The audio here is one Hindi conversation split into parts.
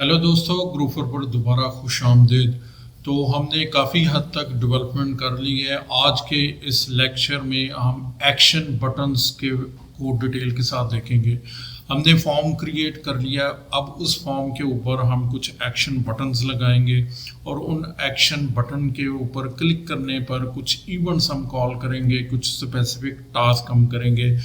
हेलो दोस्तों, ग्रूपर पर दोबारा खुश आमदीद। तो हमने काफ़ी हद तक डेवलपमेंट कर ली है। आज के इस लेक्चर में हम एक्शन बटन्स के को डिटेल के साथ देखेंगे। हमने फॉर्म क्रिएट कर लिया, अब उस फॉर्म के ऊपर हम कुछ एक्शन बटन्स लगाएंगे और उन एक्शन बटन के ऊपर क्लिक करने पर कुछ इवेंट्स हम कॉल करेंगे, कुछ स्पेसिफिक टास्क हम करेंगे।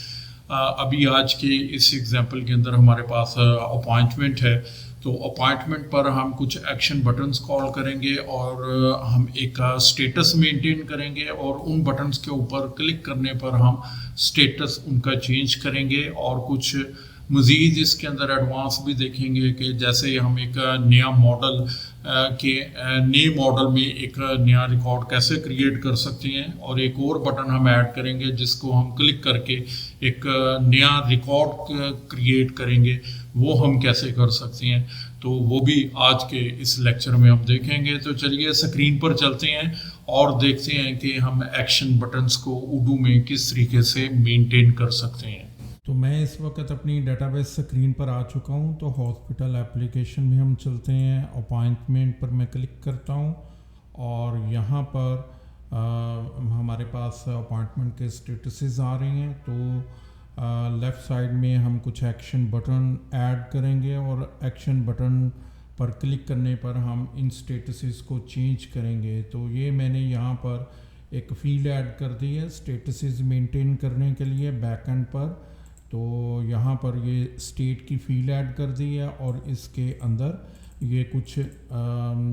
अभी आज के इस एग्जांपल के अंदर हमारे पास अपॉइंटमेंट है, तो अपॉइंटमेंट पर हम कुछ एक्शन बटन्स कॉल करेंगे और हम एक स्टेटस मेंटेन करेंगे और उन बटन्स के ऊपर क्लिक करने पर हम स्टेटस उनका चेंज करेंगे और कुछ मज़ीद इसके अंदर एडवांस भी देखेंगे कि जैसे हम एक नया मॉडल के नए मॉडल में एक नया रिकॉर्ड कैसे क्रिएट कर सकते हैं, और एक और बटन हम ऐड करेंगे जिसको हम क्लिक करके एक नया रिकॉर्ड क्रिएट करेंगे, वो हम कैसे कर सकते हैं। तो वो भी आज के इस लेक्चर में हम देखेंगे। तो चलिए स्क्रीन पर चलते हैं और देखते हैं कि हम एक्शन बटन्स को उर्दू में किस तरीके से मेंटेन कर सकते हैं। तो मैं इस वक्त अपनी डेटाबेस स्क्रीन पर आ चुका हूं। तो हॉस्पिटल एप्लीकेशन में हम चलते हैं, अपॉइंटमेंट पर मैं क्लिक करता हूं और यहां पर हमारे पास अपॉइंटमेंट के स्टेटसेस आ रहे हैं। तो लेफ़्ट साइड में हम कुछ एक्शन बटन ऐड करेंगे और एक्शन बटन पर क्लिक करने पर हम इन स्टेटसेस को चेंज करेंगे। तो ये मैंने यहाँ पर एक फील्ड ऐड कर दी है स्टेटसेस मेंटेन करने के लिए बैकएंड पर। तो यहाँ पर ये स्टेट की फील्ड ऐड कर दी है और इसके अंदर ये कुछ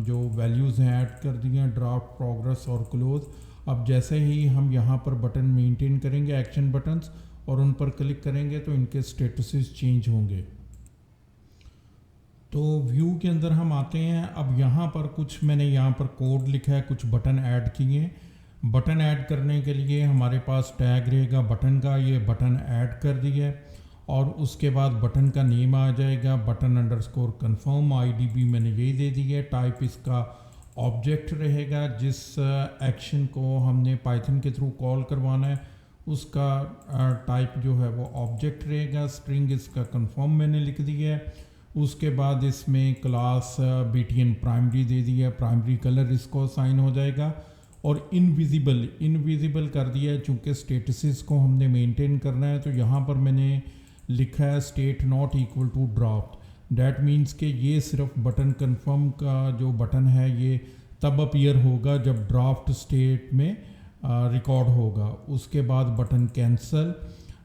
जो वैल्यूज़ हैं ऐड कर दी हैं, ड्राफ्ट, प्रोग्रेस और क्लोज। अब जैसे ही हम यहाँ पर बटन मेंटेन करेंगे एक्शन बटन्स और उन पर क्लिक करेंगे तो इनके स्टेटसेस चेंज होंगे। तो व्यू के अंदर हम आते हैं। अब यहाँ पर कुछ मैंने यहाँ पर कोड लिखा है, कुछ बटन ऐड किए हैं। बटन ऐड करने के लिए हमारे पास टैग रहेगा बटन का, ये बटन ऐड कर दिया है और उसके बाद बटन का नेम आ जाएगा बटन अंडरस्कोर कन्फर्म, आईडी भी मैंने यही दे दी है। टाइप इसका ऑब्जेक्ट रहेगा, जिस एक्शन को हमने पाइथन के थ्रू कॉल करवाना है उसका टाइप जो है वो ऑब्जेक्ट रहेगा। स्ट्रिंग इसका कन्फर्म मैंने लिख दिया है। उसके बाद इसमें क्लास BTN प्राइमरी दे दिया, प्राइमरी कलर इसको असाइन हो जाएगा और इनविजिबल कर दिया है चूँकि स्टेटसेस को हमने मेंटेन करना है। तो यहाँ पर मैंने लिखा है state not equal to draft. That means कि ये सिर्फ बटन कंफर्म का जो बटन है ये तब अपीयर होगा जब ड्राफ्ट स्टेट में रिकॉर्ड होगा। उसके बाद बटन कैंसिल,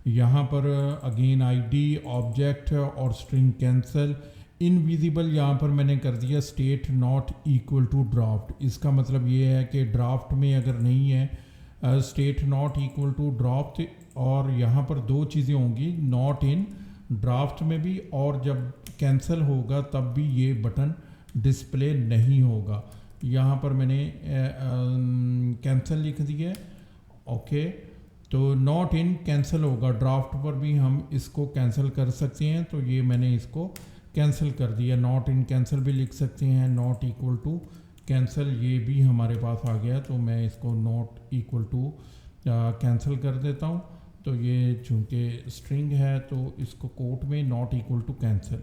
यहाँ पर अगेन आईडी, ऑब्जेक्ट और स्ट्रिंग कैंसिल। इनविजिबल यहाँ पर मैंने कर दिया state not equal to draft. इसका मतलब ये है कि ड्राफ्ट में अगर नहीं है state not equal to draft, और यहाँ पर दो चीज़ें होंगी, नॉट इन ड्राफ्ट में भी और जब कैंसिल होगा तब भी ये बटन डिस्प्ले नहीं होगा। यहाँ पर मैंने कैंसिल लिख दिया। ओके, तो नॉट इन कैंसिल होगा, ड्राफ्ट पर भी हम इसको कैंसिल कर सकते हैं। तो ये मैंने इसको कैंसिल कर दिया। नॉट इन कैंसिल भी लिख सकते हैं, नॉट इक्वल टू कैंसिल ये भी हमारे पास आ गया। तो मैं इसको नॉट इक्वल टू कैंसिल कर देता हूँ। तो ये चूँकि स्ट्रिंग है तो इसको कोट में नॉट इक्वल टू कैंसिल।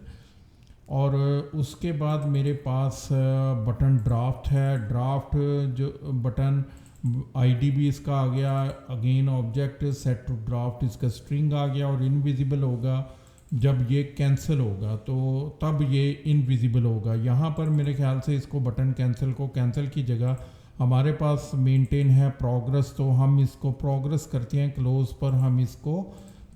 और उसके बाद मेरे पास बटन ड्राफ्ट है। ड्राफ्ट जो बटन आईडी भी इसका आ गया, again object set to draft इसका स्ट्रिंग आ गया और इनविजिबल होगा जब ये कैंसिल होगा, तो तब ये इनविजिबल होगा। यहाँ पर मेरे ख्याल से इसको बटन कैंसिल को कैंसिल की जगह हमारे पास मेंटेन है प्रोग्रेस, तो हम इसको प्रोग्रेस करते हैं। क्लोज पर हम इसको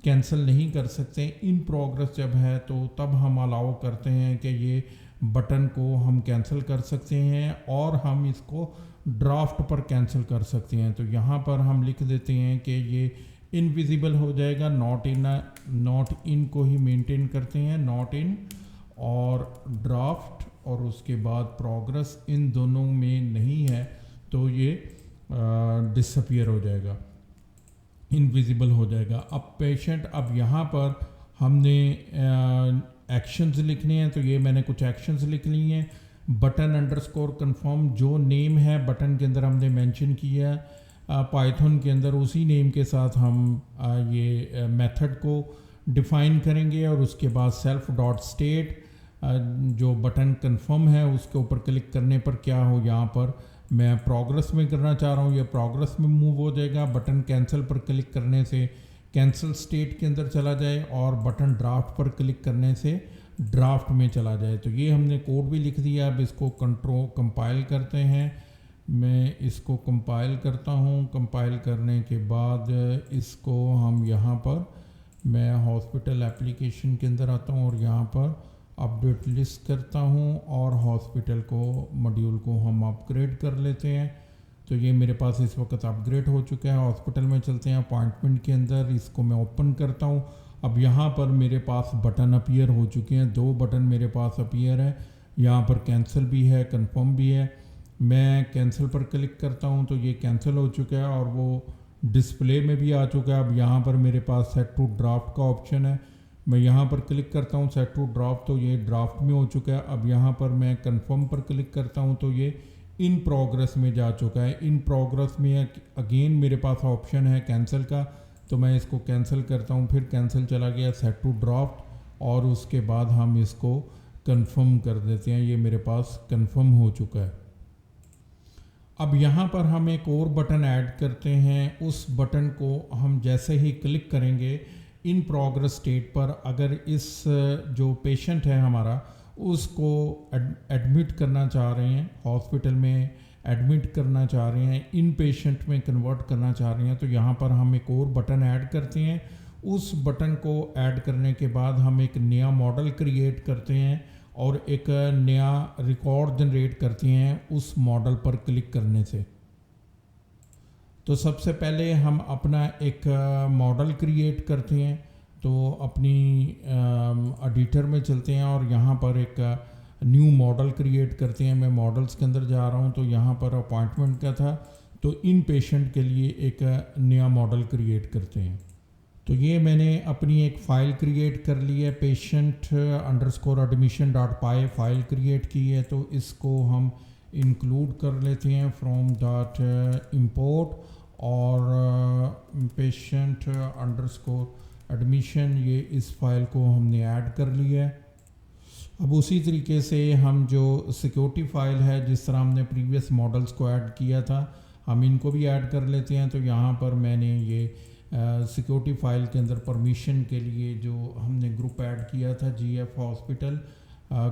कैंसिल नहीं कर सकते। इन प्रोग्रेस जब है तो तब हम अलाउ करते हैं कि ये बटन को हम कैंसिल कर सकते हैं और हम इसको ड्राफ्ट पर कैंसिल कर सकते हैं। तो यहाँ पर हम लिख देते हैं कि ये इनविजिबल हो जाएगा। नॉट इन को ही मेंटेन करते हैं, नॉट इन और ड्राफ्ट, और उसके बाद प्रोग्रेस इन दोनों में नहीं है तो ये डिसअपियर हो जाएगा, इनविजिबल हो जाएगा। अब पेशेंट, अब यहाँ पर हमने एक्शंस लिखने हैं तो ये मैंने कुछ एक्शंस लिख लिए हैं। बटन अंडरस्कोर कन्फर्म जो नेम है बटन के अंदर हमने मेंशन किया है पाइथन के अंदर, उसी नेम के साथ हम ये मेथड को डिफ़ाइन करेंगे और उसके बाद सेल्फ डॉट स्टेट जो बटन कंफर्म है उसके ऊपर क्लिक करने पर क्या हो, यहाँ पर मैं प्रोग्रेस में करना चाह रहा हूँ, ये प्रोग्रेस में मूव हो जाएगा। बटन कैंसिल पर क्लिक करने से कैंसिल स्टेट के अंदर चला जाए और बटन ड्राफ्ट पर क्लिक करने से ड्राफ्ट में चला जाए। तो ये हमने कोड भी लिख दिया। अब इसको कंपाइल करते हैं। मैं इसको कंपाइल करता हूँ। कंपाइल करने के बाद इसको हम यहाँ पर, मैं हॉस्पिटल एप्लीकेशन के अंदर आता हूँ और यहाँ पर अपडेट लिस्ट करता हूँ और हॉस्पिटल को मॉड्यूल को हम अपग्रेड कर लेते हैं। तो ये मेरे पास इस वक्त अपग्रेड हो चुका है। हॉस्पिटल में चलते हैं, अपॉइंटमेंट के अंदर इसको मैं ओपन करता हूँ। अब यहाँ पर मेरे पास बटन अपीयर हो चुके हैं, 2 बटन मेरे पास अपीयर है। यहाँ पर कैंसिल भी है, कंफर्म भी है। मैं कैंसिल पर क्लिक करता हूँ तो ये कैंसिल हो चुका है और वो डिस्प्ले में भी आ चुका है। अब यहाँ पर मेरे पास सेट टू ड्राफ्ट का ऑप्शन है, मैं यहाँ पर क्लिक करता हूँ सेट टू ड्राफ्ट, तो ये ड्राफ्ट में हो चुका है। अब यहाँ पर मैं कंफर्म पर क्लिक करता हूँ तो ये इन प्रोग्रेस में जा चुका है। इन प्रोग्रेस में अगेन मेरे पास ऑप्शन है कैंसिल का, तो मैं इसको कैंसिल करता हूँ, फिर कैंसिल चला गया सेट टू ड्राफ्ट और उसके बाद हम इसको कंफर्म कर देते हैं। ये मेरे पास कंफर्म हो चुका है। अब यहाँ पर हम एक और बटन ऐड करते हैं। उस बटन को हम जैसे ही क्लिक करेंगे इन प्रोग्रेस स्टेट पर, अगर इस जो पेशेंट है हमारा उसको एडमिट करना चाह रहे हैं, हॉस्पिटल में एडमिट करना चाह रहे हैं, इन पेशेंट में कन्वर्ट करना चाह रहे हैं, तो यहाँ पर हम एक और बटन ऐड करते हैं। उस बटन को ऐड करने के बाद हम एक नया मॉडल क्रिएट करते हैं और एक नया रिकॉर्ड जनरेट करते हैं उस मॉडल पर क्लिक करने से। तो सबसे पहले हम अपना एक मॉडल क्रिएट करते हैं। तो अपनी एडिटर में चलते हैं और यहाँ पर एक न्यू मॉडल क्रिएट करते हैं। मैं मॉडल्स के अंदर जा रहा हूँ, तो यहाँ पर अपॉइंटमेंट का था, तो इन पेशेंट के लिए एक नया मॉडल क्रिएट करते हैं। तो ये मैंने अपनी एक फ़ाइल क्रिएट कर ली है, patient_admission.py फाइल क्रिएट की है। तो इसको हम इंक्लूड कर लेते हैं फ्रॉम डॉट इम्पोर्ट और patient_admission, ये इस फाइल को हमने ऐड कर लिया है। अब उसी तरीके से हम जो सिक्योरिटी फाइल है, जिस तरह हमने प्रीवियस मॉडल्स को ऐड किया था, हम इनको भी ऐड कर लेते हैं। तो यहाँ पर मैंने ये सिक्योरिटी फाइल के अंदर परमिशन के लिए जो हमने ग्रुप ऐड किया था GF hospital,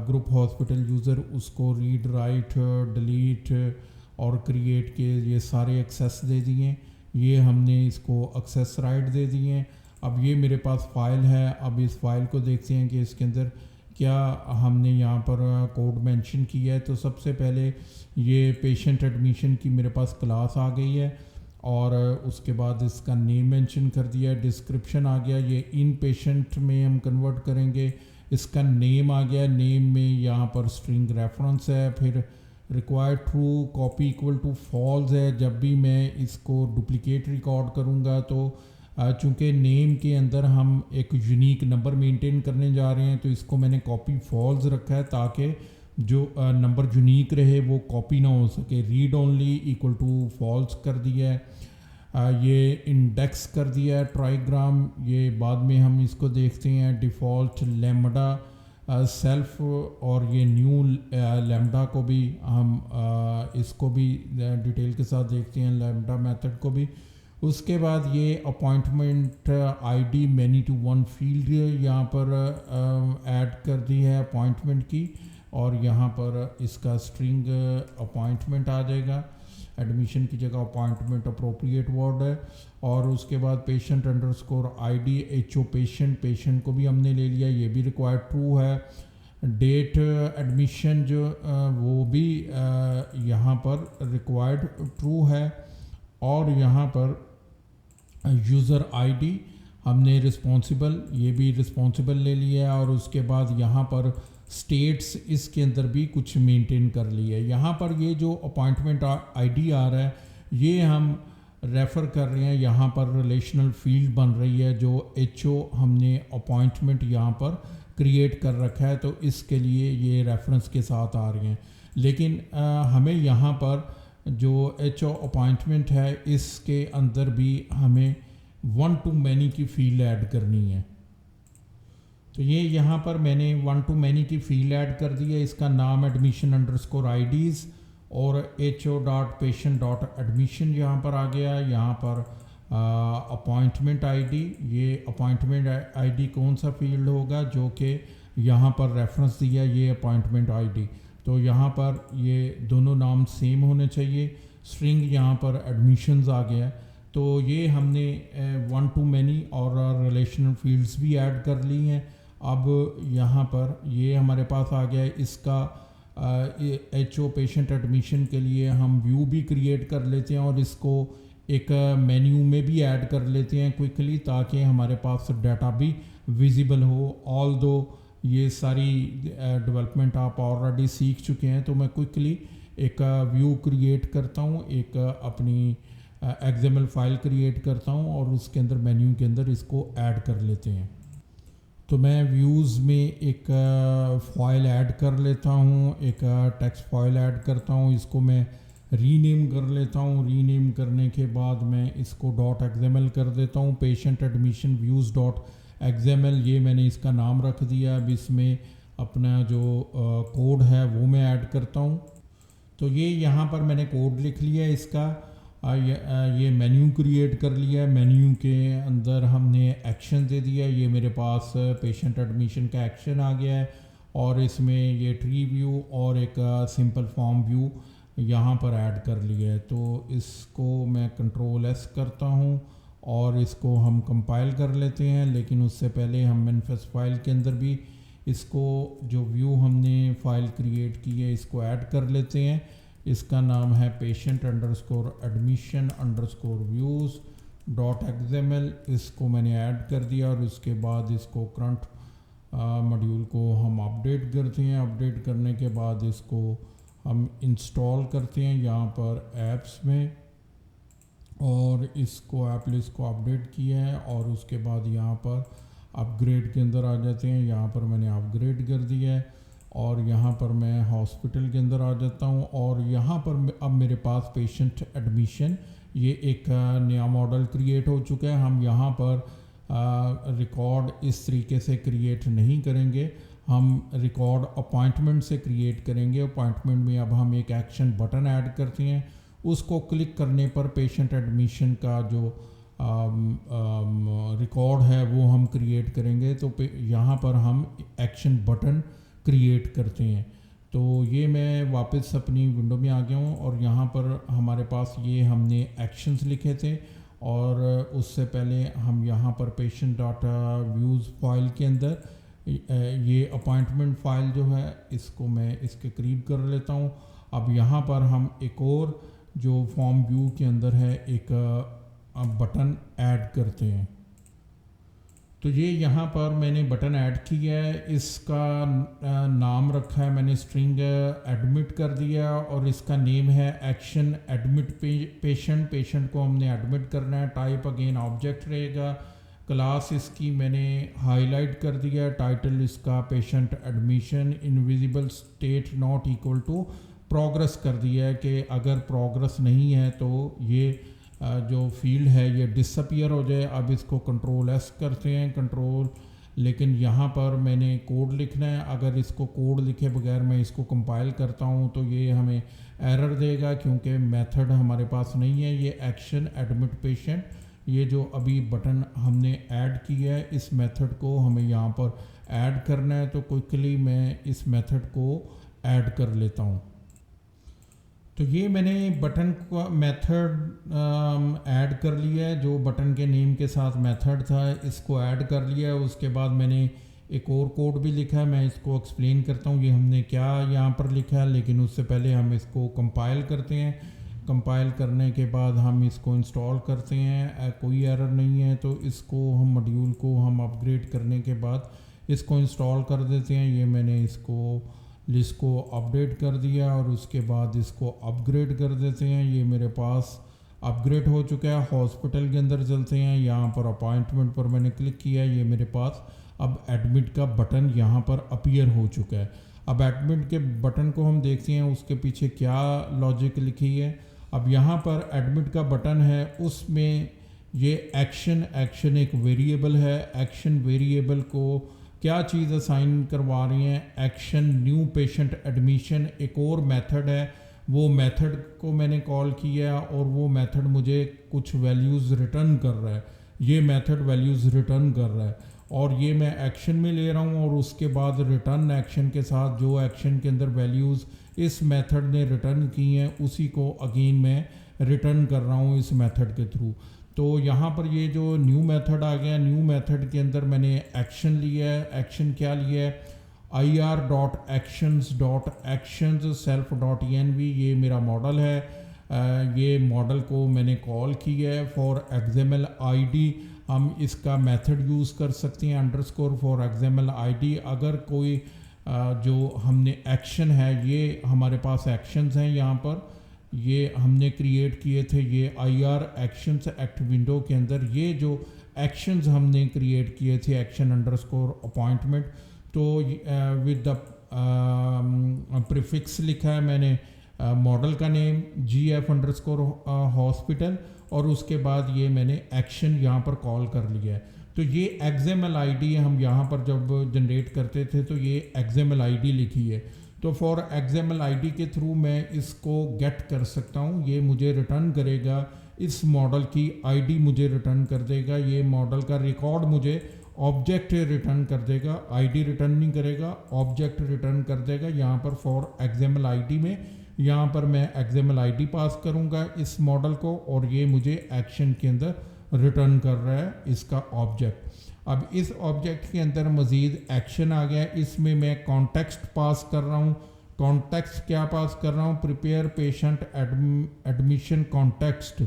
group hospital user, उसको रीड राइट डिलीट और क्रिएट के ये सारे एक्सेस दे दिए। ये हमने इसको एक्सेस राइट दे दिए। अब ये मेरे पास फाइल है। अब इस फाइल को देखते हैं कि इसके अंदर क्या हमने यहाँ पर कोड मेंशन किया है। तो सबसे पहले ये पेशेंट एडमिशन की मेरे पास क्लास आ गई है और उसके बाद इसका नेम मेंशन कर दिया है, डिस्क्रिप्शन आ गया। ये इन पेशेंट में हम कन्वर्ट करेंगे, इसका नेम आ गया, नेम में यहाँ पर स्ट्रिंग रेफरेंस है, फिर required true copy equal to false है। जब भी मैं इसको डुप्लीकेट रिकॉर्ड करूँगा तो चूँकि नेम के अंदर हम एक यूनिक नंबर मेंटेन करने जा रहे हैं, तो इसको मैंने कॉपी फॉल्स रखा है ताकि जो नंबर यूनिक रहे वो कॉपी ना हो सके। Read only equal to false कर दिया है। ये इंडेक्स कर दिया है ट्राईग्राम, ये बाद में हम इसको देखते हैं। डिफ़ॉल्ट लैम्डा सेल्फ और ये न्यू लैम्डा को भी हम इसको भी डिटेल के साथ देखते हैं, लैम्डा मेथड को भी। उसके बाद ये appointment ID many to one field यहाँ पर ऐड कर दी है अपॉइंटमेंट की, और यहाँ पर इसका स्ट्रिंग अपॉइंटमेंट आ जाएगा। एडमिशन की जगह अपॉइंटमेंट अप्रोप्रिएट वर्ड है। और उसके बाद patient underscore ID HO patient को भी हमने ले लिया, ये भी रिक्वायर्ड ट्रू है। डेट एडमिशन जो वो भी यहाँ पर रिक्वायर्ड ट्रू है। और यहाँ पर यूज़र आईडी हमने रिस्पॉन्सिबल, ये भी रिस्पॉन्सिबल ले लिया है। और उसके बाद यहाँ पर स्टेट्स इसके अंदर भी कुछ मेंटेन कर ली है। यहाँ पर ये जो अपॉइंटमेंट आईडी आ रहा है ये हम रेफ़र कर रहे हैं, यहाँ पर रिलेशनल फील्ड बन रही है जो HO हमने अपॉइंटमेंट यहाँ पर क्रिएट कर रखा है, तो इसके लिए ये रेफरेंस के साथ आ रही हैं। लेकिन हमें यहाँ पर जो HO अपॉइंटमेंट है इसके अंदर भी हमें 1 to many की फील्ड ऐड करनी है। तो ये यहाँ पर मैंने वन टू मैनी की फील्ड ऐड कर दी है। इसका नाम एडमिशन अंडरस्कोर आईडीज़ और ho.patient.admission यहाँ पर आ गया। यहाँ पर अपॉइंटमेंट आईडी, ये अपॉइंटमेंट आईडी कौन सा फील्ड होगा जो कि यहाँ पर रेफरेंस दिया, ये अपॉइंटमेंट आईडी। तो यहाँ पर ये दोनों नाम सेम होने चाहिए। स्ट्रिंग यहाँ पर एडमिशन्स आ गया। तो ये हमने वन टू मैनी और रिलेशनल फील्ड्स भी ऐड कर ली हैं। अब यहाँ पर ये हमारे पास आ गया है। इसका HO पेशेंट एडमिशन के लिए हम व्यू भी क्रिएट कर लेते हैं और इसको एक मेन्यू में भी ऐड कर लेते हैं क्विकली, ताकि हमारे पास डाटा भी विजिबल हो। ऑल दो ये सारी डेवलपमेंट आप ऑलरेडी सीख चुके हैं, तो मैं क्विकली एक व्यू क्रिएट करता हूँ, एक अपनी XML फाइल क्रिएट करता हूँ और उसके अंदर मेन्यू के अंदर इसको ऐड कर लेते हैं। तो मैं व्यूज़ में एक फाइल ऐड कर लेता हूँ, एक टेक्स्ट फाइल ऐड करता हूँ। इसको मैं रीनेम कर लेता हूँ। रीनेम करने के बाद मैं इसको .xml कर देता हूँ। पेशेंट एडमिशन व्यूज़ .xml, ये मैंने इसका नाम रख दिया। अब इसमें अपना जो कोड है वो मैं ऐड करता हूँ। तो ये यहाँ पर मैंने कोड लिख लिया है इसका। ये मेन्यू क्रिएट कर लिया है। मेन्यू के अंदर हमने एक्शन दे दिया। ये मेरे पास पेशेंट एडमिशन का एक्शन आ गया है और इसमें ये ट्री व्यू और एक सिंपल फॉर्म व्यू यहाँ पर ऐड कर लिया है। तो इसको मैं Ctrl+S करता हूँ और इसको हम कंपाइल कर लेते हैं। लेकिन उससे पहले हम मैनिफेस्ट फाइल के अंदर भी इसको जो व्यू हमने फाइल क्रिएट की है इसको ऐड कर लेते हैं। इसका नाम है patient_admission_views.xml। इसको मैंने ऐड कर दिया और उसके बाद इसको करंट मॉड्यूल को हम अपडेट करते हैं। अपडेट करने के बाद इसको हम इंस्टॉल करते हैं यहाँ पर ऐप्स में और इसको एप्लिस को अपडेट किया है और उसके बाद यहाँ पर अपग्रेड के अंदर आ जाते हैं। यहाँ पर मैंने अपग्रेड कर दिया है और यहाँ पर मैं हॉस्पिटल के अंदर आ जाता हूँ और यहाँ पर अब मेरे पास पेशेंट एडमिशन ये एक नया मॉडल क्रिएट हो चुका है। हम यहाँ पर रिकॉर्ड इस तरीके से क्रिएट नहीं करेंगे, हम रिकॉर्ड अपॉइंटमेंट से क्रिएट करेंगे। अपॉइंटमेंट में अब हम एक एक्शन बटन ऐड करते हैं, उसको क्लिक करने पर पेशेंट एडमिशन का जो रिकॉर्ड है वो हम क्रिएट करेंगे। तो यहाँ पर हम एक्शन बटन क्रिएट करते हैं। तो ये मैं वापस अपनी विंडो में आ गया हूँ और यहाँ पर हमारे पास ये हमने एक्शंस लिखे थे और उससे पहले हम यहाँ पर patient.views फाइल के अंदर ये अपॉइंटमेंट फाइल जो है इसको मैं इसके करीब कर लेता हूँ। अब यहाँ पर हम एक और जो फॉर्म व्यू के अंदर है एक बटन ऐड करते हैं। तो ये यहाँ पर मैंने बटन ऐड किया है, इसका नाम रखा है मैंने स्ट्रिंग एडमिट कर दिया और इसका नेम है एक्शन एडमिट पेशेंट। पेशेंट को हमने एडमिट करना है। टाइप अगेन ऑब्जेक्ट रहेगा। क्लास इसकी मैंने हाईलाइट कर दिया है। टाइटल इसका patient admission invisible state not equal to progress कर दिया है कि अगर प्रोग्रेस नहीं है तो ये जो फील्ड है ये डिसअपियर हो जाए। अब इसको Ctrl+S करते हैं कंट्रोल, लेकिन यहाँ पर मैंने कोड लिखना है। अगर इसको कोड लिखे बगैर मैं इसको कंपाइल करता हूँ तो ये हमें एरर देगा क्योंकि मेथड हमारे पास नहीं है। ये एक्शन एडमिट पेशेंट, ये जो अभी बटन हमने ऐड किया है इस मेथड को हमें यहाँ पर ऐड करना है। तो क्विकली मैं इस मेथड को ऐड कर लेता हूँ। तो ये मैंने बटन का मेथड ऐड कर लिया है, जो बटन के नेम के साथ मेथड था इसको ऐड कर लिया है। उसके बाद मैंने एक और कोड भी लिखा है, मैं इसको एक्सप्लेन करता हूँ ये हमने क्या यहाँ पर लिखा है। लेकिन उससे पहले हम इसको कंपाइल करते हैं। कंपाइल करने के बाद हम इसको इंस्टॉल करते हैं। कोई एरर नहीं है तो इसको हम मॉड्यूल को हम अपग्रेड करने के बाद इसको इंस्टॉल कर देते हैं। ये मैंने इसको लिस्ट को अपडेट कर दिया और उसके बाद इसको अपग्रेड कर देते हैं। ये मेरे पास अपग्रेड हो चुका है। हॉस्पिटल के अंदर चलते हैं। यहाँ पर अपॉइंटमेंट पर मैंने क्लिक किया, ये मेरे पास अब एडमिट का बटन यहाँ पर अपीयर हो चुका है। अब एडमिट के बटन को हम देखते हैं उसके पीछे क्या लॉजिक लिखी है। अब यहाँ पर एडमिट का बटन है, उसमें ये एक्शन एक वेरिएबल है। एक्शन वेरिएबल को क्या चीज़ असाइन करवा रही हैं, एक्शन न्यू पेशेंट एडमिशन एक और मेथड है, वो मेथड को मैंने कॉल किया और वो मेथड मुझे कुछ वैल्यूज़ रिटर्न कर रहा है, ये मेथड वैल्यूज़ रिटर्न कर रहा है और ये मैं एक्शन में ले रहा हूँ और उसके बाद रिटर्न एक्शन के साथ जो एक्शन के अंदर वैल्यूज़ इस मेथड ने रिटर्न की हैं उसी को अगेन मैं रिटर्न कर रहा हूँ इस मेथड के थ्रू। तो यहाँ पर ये जो न्यू मेथड आ गया, न्यू मेथड के अंदर मैंने एक्शन लिया है। एक्शन क्या लिया है, ir.actions.actions self.env, ये मेरा मॉडल है। ये मॉडल को मैंने कॉल किया है फॉर XML ID। हम इसका मेथड यूज़ कर सकते हैं अंडरस्कोर फॉर XML ID। अगर कोई जो हमने एक्शन है, ये हमारे पास एक्शंस हैं, यहाँ पर ये हमने क्रिएट किए थे, ये IR एक्शंस एक्ट विंडो के अंदर ये जो एक्शंस हमने क्रिएट किए थे एक्शन अंडरस्कोर अपॉइंटमेंट, तो विद द प्रीफिक्स लिखा है मैंने मॉडल का नेम GF_हॉस्पिटल और उसके बाद ये मैंने एक्शन यहाँ पर कॉल कर लिया है। तो ये XML ID हम यहाँ पर जब जनरेट करते थे तो ये XML ID लिखी है, तो फॉर XML ID के थ्रू मैं इसको गेट कर सकता हूँ। ये मुझे रिटर्न करेगा, इस मॉडल की ID मुझे रिटर्न कर देगा, ये मॉडल का रिकॉर्ड मुझे ऑब्जेक्ट रिटर्न कर देगा, ID रिटर्न नहीं करेगा, ऑब्जेक्ट रिटर्न कर देगा। यहाँ पर फॉर XML ID में यहाँ पर मैं XML ID पास करूँगा इस मॉडल को और ये मुझे एक्शन के अंदर रिटर्न कर रहा है इसका ऑब्जेक्ट। अब इस ऑब्जेक्ट के अंदर मज़ीद एक्शन आ गया, इसमें मैं कॉन्टेक्स्ट पास कर रहा हूँ। कॉन्टेक्स्ट क्या पास कर रहा हूँ, प्रिपेयर पेशेंट एडमिशन कॉन्टेक्स्ट।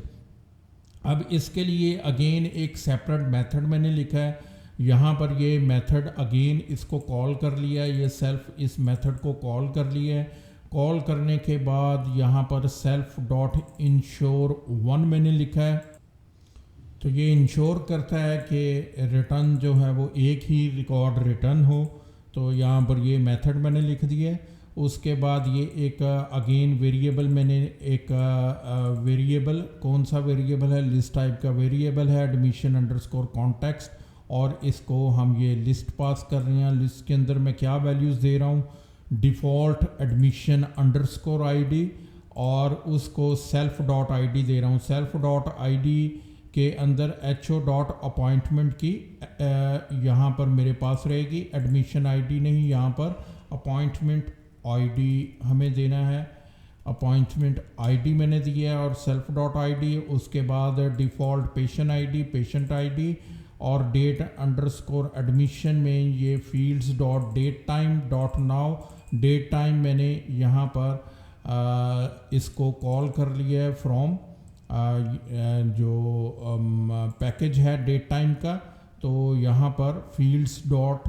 अब इसके लिए अगेन एक सेपरेट मेथड मैंने लिखा है, यहाँ पर ये मेथड अगेन इसको कॉल कर लिया है, ये सेल्फ इस मेथड को कॉल कर लिया है। कॉल करने के बाद यहाँ पर self.ensure1 मैंने लिखा है, तो ये इंश्योर करता है कि रिटर्न जो है वो एक ही रिकॉर्ड रिटर्न हो। तो यहाँ पर ये मेथड मैंने लिख दिया है। उसके बाद ये एक अगेन वेरिएबल मैंने एक वेरिएबल, कौन सा वेरिएबल है, लिस्ट टाइप का वेरिएबल है एडमिशन अंडरस्कोर कॉन्टेक्स्ट, और इसको हम ये लिस्ट पास कर रहे हैं। लिस्ट के अंदर मैं क्या वैल्यूज़ दे रहा हूँ, डिफ़ॉल्ट एडमिशन अंडरस्कोर ID और उसको self.id दे रहा हूँ। self.id के अंदर ho.appointment की यहाँ पर मेरे पास रहेगी, एडमिशन ID नहीं, यहाँ पर अपॉइंटमेंट ID हमें देना है। अपॉइंटमेंट ID मैंने दिया है और self.id, उसके बाद डिफ़ॉल्ट पेशेंट ID और डेट अंडरस्कोर एडमिशन में ये fields.datetime.now, डेट टाइम मैंने यहाँ पर इसको कॉल कर लिया है फ्रॉम जो पैकेज है डेट टाइम का। तो यहाँ पर fields डॉट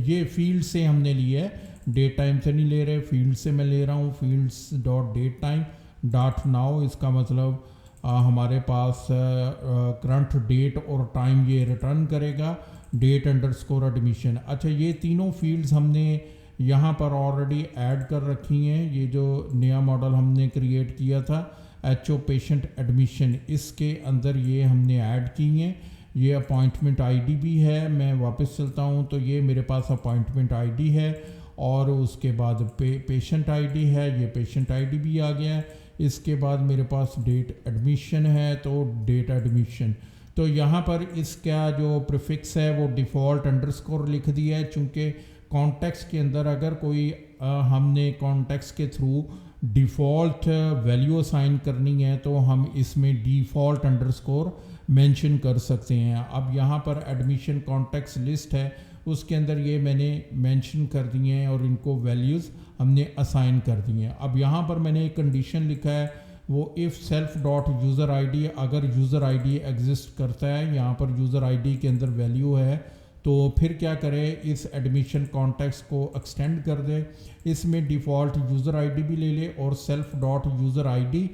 ये फील्ड से हमने लिया है, डेट टाइम से नहीं ले रहे, फील्ड से मैं ले रहा हूँ fields.datetime.now। इसका मतलब हमारे पास करंट डेट और टाइम ये रिटर्न करेगा, डेट अंडरस्कोर एडमिशन। अच्छा, ये तीनों फील्ड्स हमने यहाँ पर ऑलरेडी ऐड कर रखी हैं। ये जो नया मॉडल हमने क्रिएट किया था HO पेशेंट एडमिशन, इसके अंदर ये हमने ऐड की हैं। ये अपॉइंटमेंट ID भी है, मैं वापस चलता हूँ तो ये मेरे पास अपॉइंटमेंट ID है और उसके बाद पेशेंट ID है, ये पेशेंट ID भी आ गया है। इसके बाद मेरे पास डेट एडमिशन है, तो डेट एडमिशन। तो यहाँ पर इसका जो प्रीफिक्स है वो डिफ़ॉल्ट अंडरस्कोर लिख दिया है, चूँकि कॉन्टेक्स्ट के अंदर अगर कोई हमने कॉन्टेक्स्ट के थ्रू डिफ़ॉल्ट वैल्यू असाइन करनी है तो हम इसमें डिफ़ॉल्ट अंडरस्कोर मेंशन कर सकते हैं। अब यहाँ पर एडमिशन कॉन्टेक्स्ट लिस्ट है, उसके अंदर ये मैंने मेंशन कर दिए हैं और इनको वैल्यूज़ हमने असाइन कर दिए हैं। अब यहाँ पर मैंने एक कंडीशन लिखा है, वो इफ़ self.user ID, अगर यूज़र ID एग्जिस्ट करता है, यहाँ पर यूज़र ID के अंदर वैल्यू है, तो फिर क्या करें, इस एडमिशन कॉन्टेक्स्ट को एक्सटेंड कर दे, इसमें डिफ़ॉल्ट यूज़र ID भी ले ले और self.user_id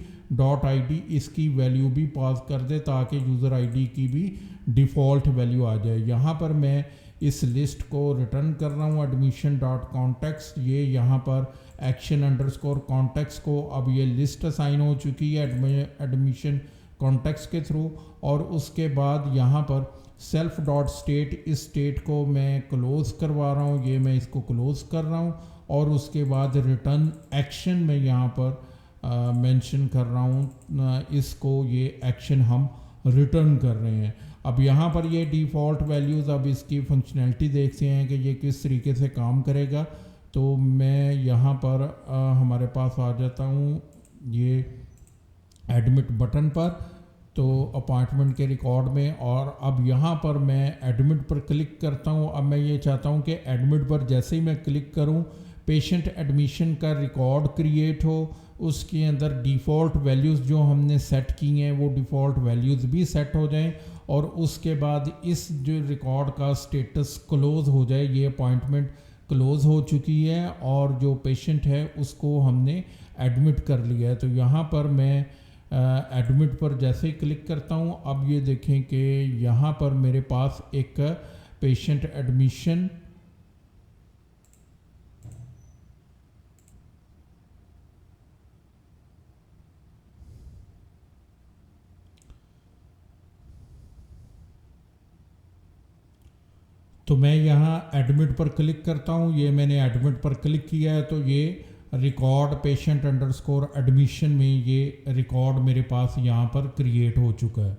इसकी वैल्यू भी पास कर दे ताकि यूज़र ID की भी डिफ़ॉल्ट वैल्यू आ जाए। यहाँ पर मैं इस लिस्ट को रिटर्न कर रहा हूँ admission.context, ये यहाँ पर एक्शन अंडरस्कोर कॉन्टेक्स्ट को अब ये लिस्ट असाइन हो चुकी है एडमिशन कॉन्टेक्स्ट के थ्रू, और उसके बाद यहाँ पर सेल्फ डॉट स्टेट, इस स्टेट को मैं क्लोज़ करवा रहा हूँ, ये मैं इसको क्लोज़ कर रहा हूँ, और उसके बाद रिटर्न एक्शन में यहाँ पर मेंशन कर रहा हूँ, इसको ये एक्शन हम रिटर्न कर रहे हैं। अब यहाँ पर ये डिफ़ॉल्ट वैल्यूज़, अब इसकी फंक्शनैलिटी देखते हैं कि ये किस तरीके से काम करेगा। तो मैं यहाँ पर हमारे पास आ जाता हूँ ये एडमिट बटन पर, तो अपॉइंटमेंट के रिकॉर्ड में, और अब यहाँ पर मैं एडमिट पर क्लिक करता हूँ। अब मैं ये चाहता हूँ कि एडमिट पर जैसे ही मैं क्लिक करूँ पेशेंट एडमिशन का रिकॉर्ड क्रिएट हो, उसके अंदर डिफ़ॉल्ट वैल्यूज़ जो हमने सेट की हैं वो डिफ़ॉल्ट वैल्यूज़ भी सेट हो जाएं, और उसके बाद इस जो रिकॉर्ड का स्टेटस क्लोज़ हो जाए, ये अपॉइंटमेंट क्लोज़ हो चुकी है और जो पेशेंट है उसको हमने एडमिट कर लिया है। तो यहाँ पर मैं एडमिट पर जैसे ही क्लिक करता हूँ, अब ये देखें कि यहाँ पर मेरे पास एक पेशेंट एडमिशन तो मैं यहाँ एडमिट पर क्लिक करता हूँ, ये मैंने एडमिट पर क्लिक किया है, तो ये रिकॉर्ड पेशेंट अंडरस्कोर एडमिशन में ये रिकॉर्ड मेरे पास यहाँ पर क्रिएट हो चुका है।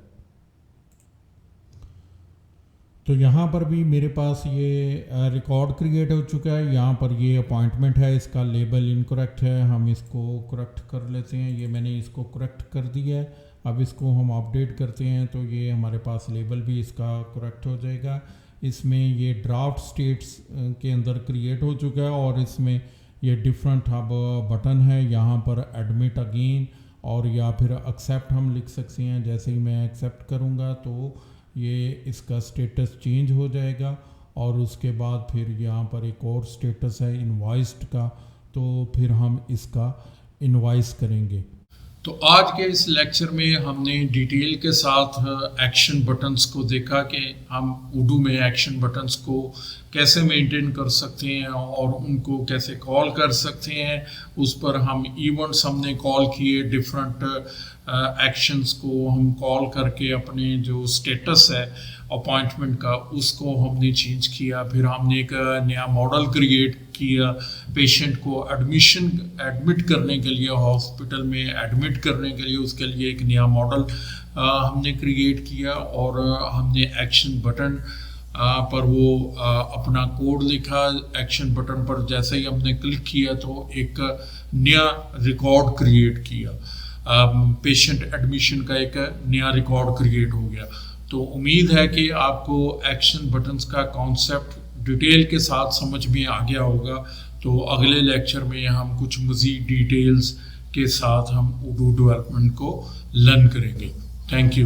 तो यहाँ पर भी मेरे पास ये रिकॉर्ड क्रिएट हो चुका है। यहाँ पर ये अपॉइंटमेंट है, इसका लेबल इनकरेक्ट है, हम इसको करेक्ट कर लेते हैं। ये मैंने इसको करेक्ट कर दिया है, अब इसको हम अपडेट करते हैं तो ये हमारे पास लेबल भी इसका करेक्ट हो जाएगा। इसमें ये ड्राफ्ट स्टेट्स के अंदर क्रिएट हो चुका है और इसमें ये डिफरेंट अब बटन है, यहाँ पर एडमिट अगेन और या फिर एक्सेप्ट हम लिख सकते हैं। जैसे ही मैं एक्सेप्ट करूँगा तो ये इसका स्टेटस चेंज हो जाएगा और उसके बाद फिर यहाँ पर एक और स्टेटस है इनवॉइस्ड का, तो फिर हम इसका इनवॉइस करेंगे। तो आज के इस लेक्चर में हमने डिटेल के साथ एक्शन बटन्स को देखा कि हम उर्दू में एक्शन बटन्स को कैसे मेंटेन कर सकते हैं और उनको कैसे कॉल कर सकते हैं। उस पर हम इवेंट्स हमने कॉल किए, डिफरेंट एक्शंस को हम कॉल करके अपने जो स्टेटस है अपॉइंटमेंट का उसको हमने चेंज किया। फिर हमने एक नया मॉडल क्रिएट किया पेशेंट को एडमिट करने के लिए, हॉस्पिटल में एडमिट करने के लिए, उसके लिए एक नया मॉडल हमने क्रिएट किया और हमने एक्शन बटन पर वो अपना कोड लिखा। एक्शन बटन पर जैसे ही हमने क्लिक किया तो एक नया रिकॉर्ड क्रिएट किया, पेशेंट एडमिशन का एक नया रिकॉर्ड क्रिएट हो गया। तो उम्मीद है कि आपको एक्शन बटन्स का कॉन्सेप्ट डिटेल के साथ समझ में आ गया होगा। तो अगले लेक्चर में हम कुछ मज़ीद डिटेल्स के साथ हम उर्दू डेवलपमेंट को लर्न करेंगे। Thank you.